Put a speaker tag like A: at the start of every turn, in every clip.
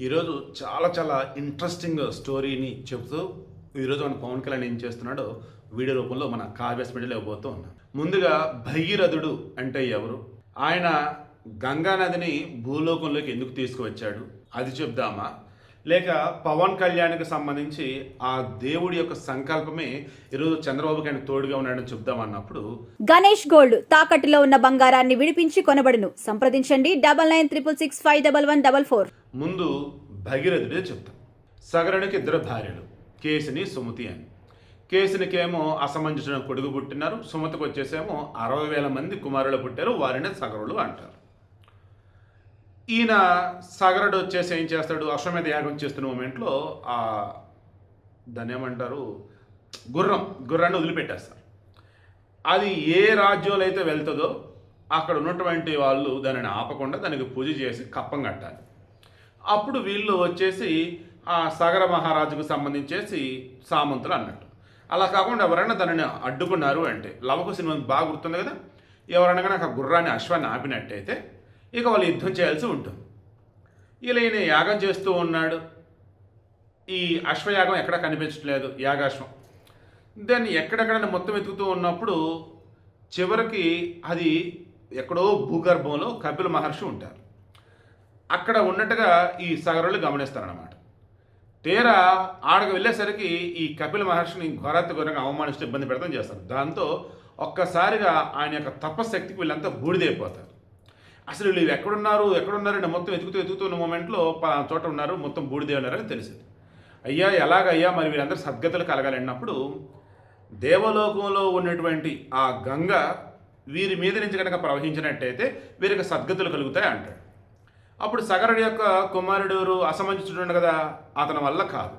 A: ఈరోజు చాలా చాలా ఇంట్రెస్టింగ్ స్టోరీని చెబుతూ ఈరోజు మన పవన్ కళ్యాణ్ ఏం చేస్తున్నాడో వీడియో రూపంలో మన కావ్యాస్ మీడియాలో ఇవ్వబోతూ ఉన్నాం. ముందుగా భగీరథుడు అంటే ఎవరు, ఆయన గంగా నదిని భూలోకంలోకి ఎందుకు తీసుకువచ్చాడు అది చెప్దామా, లేక పవన్ కళ్యాణ్కి సంబంధించి ఆ దేవుడి యొక్క సంకల్పమే ఈరోజు చంద్రబాబుకి ఆయన తోడుగా ఉన్నాడని చెప్దామన్నప్పుడు,
B: గణేష్ గోల్డ్ తాకట్టులో ఉన్న బంగారాన్ని విడిపించి కొనబడును. సంప్రదించండి 9966651144.
A: ముందు భగీరథుడే చెప్తాం. సగరునికి ఇద్దరు భార్యలు, కేసిని సుమతి అని. కేసినికేమో అసమంజసిన కొడుకు పుట్టినారు, సుమతికి వచ్చేసేమో 60,000 మంది కుమారులు పుట్టారు, వారినే సగరులు అంటారు. ఈయన సగరుడు వచ్చేసి ఏం చేస్తాడు, అశ్వమేధ యాగం చేస్తున్న మూమెంట్లో దాన్ని ఏమంటారు, గుర్రాన్ని వదిలిపెట్టేస్తారు. అది ఏ రాజ్యంలో అయితే వెళ్తుందో అక్కడ ఉన్నటువంటి వాళ్ళు దానిని ఆపకుండా దానికి పూజ చేసి కప్పం కట్టాలి. అప్పుడు వీళ్ళు వచ్చేసి ఆ సగర మహారాజుకు సంబంధించేసి సామంతులు అన్నట్టు. అలా కాకుండా ఎవరైనా దానిని అడ్డుకున్నారు అంటే, లవకు సినిమా బాగా గుర్తుంది కదా, ఎవరైనా కానీ ఆ గుర్రాన్ని అశ్వాన్ని ఆపినట్టయితే ఇక వాళ్ళు యుద్ధం చేయాల్సి ఉంటుంది. ఇలా ఈయన యాగం చేస్తూ ఉన్నాడు. ఈ అశ్వయాగం ఎక్కడ కనిపించట్లేదు, యాగాశ్వం. దాన్ని ఎక్కడెక్కడ మొత్తం వెతుకుతూ ఉన్నప్పుడు చివరికి అది ఎక్కడో భూగర్భంలో కపిల మహర్షి ఉంటారు. అక్కడ ఉన్నట్టుగా ఈ సగరులు గమనిస్తారన్నమాట. తీరా ఆడకు వెళ్ళేసరికి ఈ కపిల మహర్షిని ఘోరంగా అవమానిస్తూ ఇబ్బంది పెడతాం చేస్తారు. దాంతో ఒక్కసారిగా ఆయన యొక్క తపశక్తికి వీళ్ళంతా బూడిదైపోతారు. అసలు వీళ్ళు ఎక్కడున్నారని మొత్తం వెతుకుతున్న మూమెంట్లో పలానా చోట ఉన్నారు, మొత్తం బూడిదే ఉన్నారని తెలిసింది. అయ్యా ఎలాగయ్యా మరి వీళ్ళందరూ సద్గతులు కలగాలన్నప్పుడు దేవలోకంలో ఉన్నటువంటి ఆ గంగ వీరి మీద నుంచి కనుక ప్రవహించినట్టయితే వీరికి సద్గతులు కలుగుతాయి అంటాడు. అప్పుడు సగరుడి యొక్క కుమారుడు అసమంజసుడు కదా, అతని వల్ల కాదు.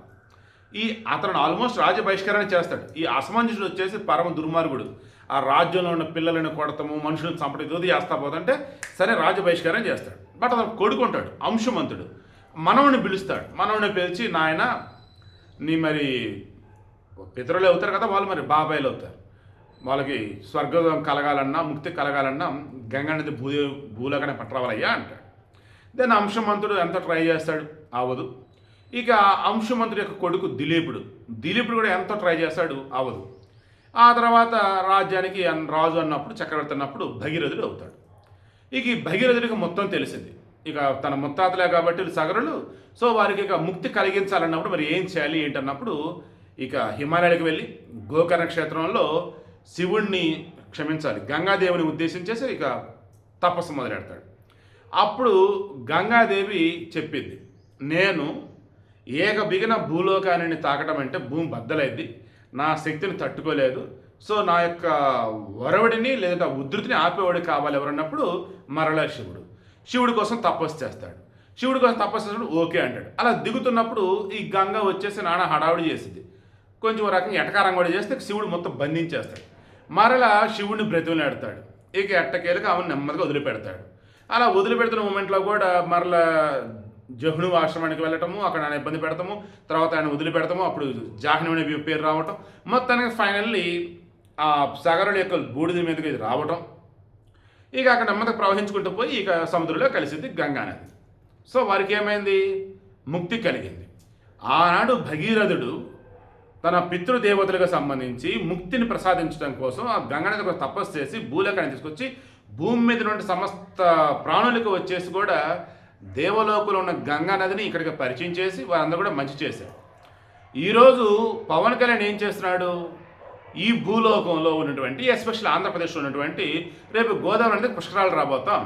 A: అతను ఆల్మోస్ట్ రాజ్య బహిష్కరణ చేస్తాడు. ఈ అసమంజసుడు వచ్చేసి పరమ దుర్మార్గుడు. ఆ రాజ్యంలో ఉన్న పిల్లలను కొడతాము, మనుషులను చంపడం ఇది చేస్తా పోతుంటే సరే రాజ్య బహిష్కరణ చేస్తాడు. బట్ అతను కొడుకుంటాడు, అంశుమంతుడు. మనవుని పిలుస్తాడు. మనవుని పిలిచి, నాయన నీ మరి పితరులు అవుతారు కదా, వాళ్ళు మరి బాబాయిలు అవుతారు, వాళ్ళకి స్వర్గం కలగాలన్నా ముక్తి కలగాలన్నా గంగా నది భూలోకాన్ని పట్టరావాలయ్యా అంటాడు. దాన్ని అంశమంతుడు ఎంత ట్రై చేస్తాడు, అవ్వదు. ఇక అంశమంతుడి యొక్క కొడుకు దిలీపుడు కూడా ఎంతో ట్రై చేస్తాడు, అవ్వదు. ఆ తర్వాత రాజ్యానికి రాజు అన్నప్పుడు, చక్రవర్తి అన్నప్పుడు భగీరథుడు అవుతాడు. ఇక ఈ భగీరథుడికి మొత్తం తెలిసింది. ఇక తన ముత్తాతలే కాబట్టి సగరులు, సో వారికి ఇక ముక్తి కలిగించాలన్నప్పుడు మరి ఏం చేయాలి ఏంటన్నప్పుడు ఇక హిమాలయాలకు వెళ్ళి గోకర్ణ క్షేత్రంలో శివుణ్ణి క్షమించాలి గంగాదేవిని ఉద్దేశించేసి ఇక తపస్సు మొదలెడతాడు. అప్పుడు గంగాదేవి చెప్పింది, నేను బిగిన భూలోకాన్ని తాకడం అంటే భూమి బద్దలైద్ది, నా శక్తిని తట్టుకోలేదు, సో నా యొక్క వరవడిని లేదా ఉధృతిని ఆపేవాడు కావాలి ఎవరన్నప్పుడు మరలా శివుడి కోసం తపస్సు చేస్తాడు. ఓకే అంటాడు. అలా దిగుతున్నప్పుడు ఈ గంగ వచ్చేసి నానా హడావుడి చేసింది. కొంచెం రకంగా ఎటకారం కూడా చేస్తే శివుడు మొత్తం బంధించేస్తాడు. మరలా శివుడిని బ్రతిమలాడతాడు. ఇక ఎట్టకేలకు ఆమెను నెమ్మదిగా వదిలిపెడతాడు. అలా వదిలిపెడుతున్న మూమెంట్లో కూడా మరలా జహ్ను ఆశ్రమానికి వెళ్ళటము, అక్కడ ఆయన ఇబ్బంది పెడతాము, తర్వాత ఆయన వదిలిపెడతాము, అప్పుడు జాహ్నవి అనే పేరు రావటం, మొత్తానికి ఫైనల్లీ ఆ సగరుల యొక్క బూడిద మీదకి రావటం, ఇక అక్కడ నెమ్మదిగా ప్రవహించుకుంటూ పోయి ఇక సముద్రంలో కలిసింది గంగానది. సో వారికి ఏమైంది, ముక్తి కలిగింది. ఆనాడు భగీరథుడు తన పితృదేవతలకు సంబంధించి ముక్తిని ప్రసాదించడం కోసం ఆ గంగానది కోసం తపస్సు చేసి భూలోకాన్ని తీసుకొచ్చి భూమి మీద నుండి సమస్త ప్రాణులకు వచ్చేసి కూడా దేవలోకంలో ఉన్న గంగా నదిని ఇక్కడికి పరిచయం చేసి వారందరూ కూడా మంచి చేశారు. ఈరోజు పవన్ కళ్యాణ్ ఏం చేస్తున్నాడు, ఈ భూలోకంలో ఉన్నటువంటి ఎస్పెషల్ ఆంధ్రప్రదేశ్లో ఉన్నటువంటి రేపు గోదావరి నది పుష్కరాలు రాబోతాం.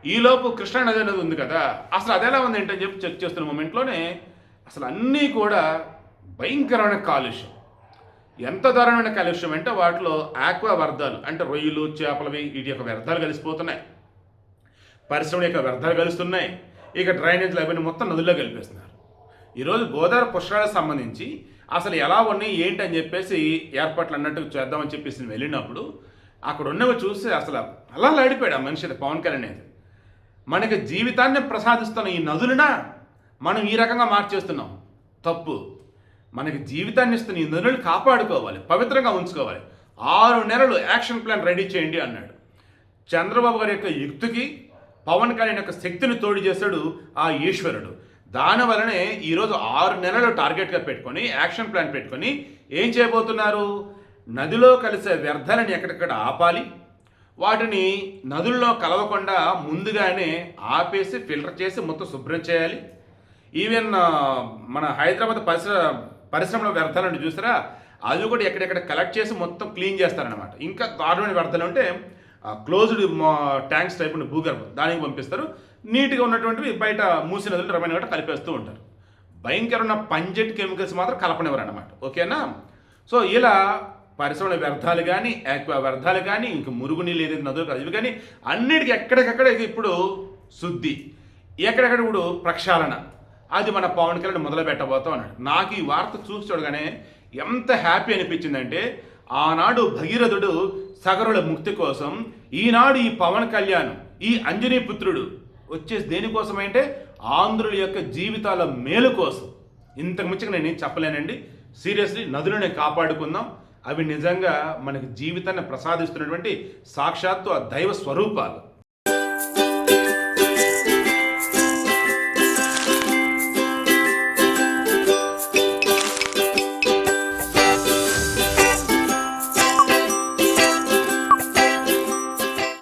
A: ఈలోపు కృష్ణా నది అనేది ఉంది కదా, అసలు అదెలా ఉంది ఏంటని చెప్పి చెక్ చేస్తున్న మూమెంట్లోనే అసలు అన్నీ కూడా భయంకరమైన కాలుష్యం. ఎంత దారుణమైన కాలుష్యం అంటే వాటిలో ఆక్వా వ్యర్థాలు అంటే రొయ్యలు చేపలవి వీటి యొక్క వ్యర్థాలు కలిసిపోతున్నాయి, పరిశ్రమల యొక్క వ్యర్థాలు కలుస్తున్నాయి, ఇక డ్రైనేజ్లు అవన్నీ మొత్తం నదుల్లో కలిపేస్తున్నారు. ఈరోజు గోదావరి పుష్కరాలకు సంబంధించి అసలు ఎలా ఉన్నాయి ఏంటి అని చెప్పేసి ఏర్పాట్లు అన్నట్టు చేద్దామని చెప్పేసి వెళ్ళినప్పుడు అక్కడ ఉన్నవి చూసి అసలు అలా లాడిపోయాడు ఆ మనిషి పవన్ కళ్యాణ్ అనేది. మనకి జీవితాన్ని ప్రసాదిస్తున్న ఈ నదులనా మనం ఈ రకంగా మార్చేస్తున్నాం, తప్పు. మనకి జీవితాన్ని ఇస్తున్న ఈ నదులను కాపాడుకోవాలి, పవిత్రంగా ఉంచుకోవాలి. 6 నెలలు యాక్షన్ ప్లాన్ రెడీ చేయండి అన్నాడు. చంద్రబాబు గారి యొక్క యుక్తికి పవన్ కళ్యాణ్ యొక్క శక్తిని తోడు చేశాడు ఆ ఈశ్వరుడు. దానివలనే ఈరోజు 6 నెలలు టార్గెట్గా పెట్టుకొని యాక్షన్ ప్లాన్ పెట్టుకొని ఏం చేయబోతున్నారు, నదిలో కలిసే వ్యర్థాలని ఎక్కడెక్కడ ఆపాలి, వాటిని నదుల్లో కలవకుండా ముందుగానే ఆపేసి ఫిల్టర్ చేసి మొత్తం శుభ్రం చేయాలి. ఈవెన్ మన హైదరాబాద్ పరిశ్రమల వ్యర్థాలను చూసారా, అది కూడా ఎక్కడెక్కడ కలెక్ట్ చేసి మొత్తం క్లీన్ చేస్తారనమాట. ఇంకా దారుణమైన వ్యర్థాలు ఉంటే క్లోజ్డ్ ట్యాంక్స్ టైప్ ఉన్న భూగర్భం దానికి పంపిస్తారు. నీట్గా ఉన్నటువంటివి బయట మూసి నదులు రమైన గట్ట కలిపేస్తూ ఉంటారు. భయంకరమైన పంజెట్ కెమికల్స్ మాత్రం కలపనివ్వరు అనమాట. ఓకేనా? సో ఇలా పరిశ్రమల వ్యర్థాలు కానీ యాక్వా వ్యర్థాలు కానీ ఇంక మురుగునీళ్ళు ఏదైతే నదులు కాదు ఇవి కానీ అన్నిటికీ ఎక్కడికక్కడ ఇప్పుడు శుద్ధి, ఎక్కడెక్కడ ఇప్పుడు ప్రక్షాళన, అది మన పవన్ కళ్యాణ్ మొదలు పెట్టబోతాం అన్నాడు. నాకు ఈ వార్త చూసి చూడగానే ఎంత హ్యాపీ అనిపించిందంటే, ఆనాడు భగీరథుడు సగరుల ముక్తి కోసం, ఈనాడు ఈ పవన్ కళ్యాణ్ ఈ అంజనీ పుత్రుడు వచ్చేసి దేనికోసం అంటే ఆంధ్రుల యొక్క జీవితాల మేలు కోసం. ఇంతకు మించిగా నేను చెప్పలేనండి. సీరియస్లీ నదులని కాపాడుకుందాం. అవి నిజంగా మనకి జీవితాన్ని ప్రసాదిస్తున్నటువంటి సాక్షాత్తు ఆ దైవ స్వరూపాలు.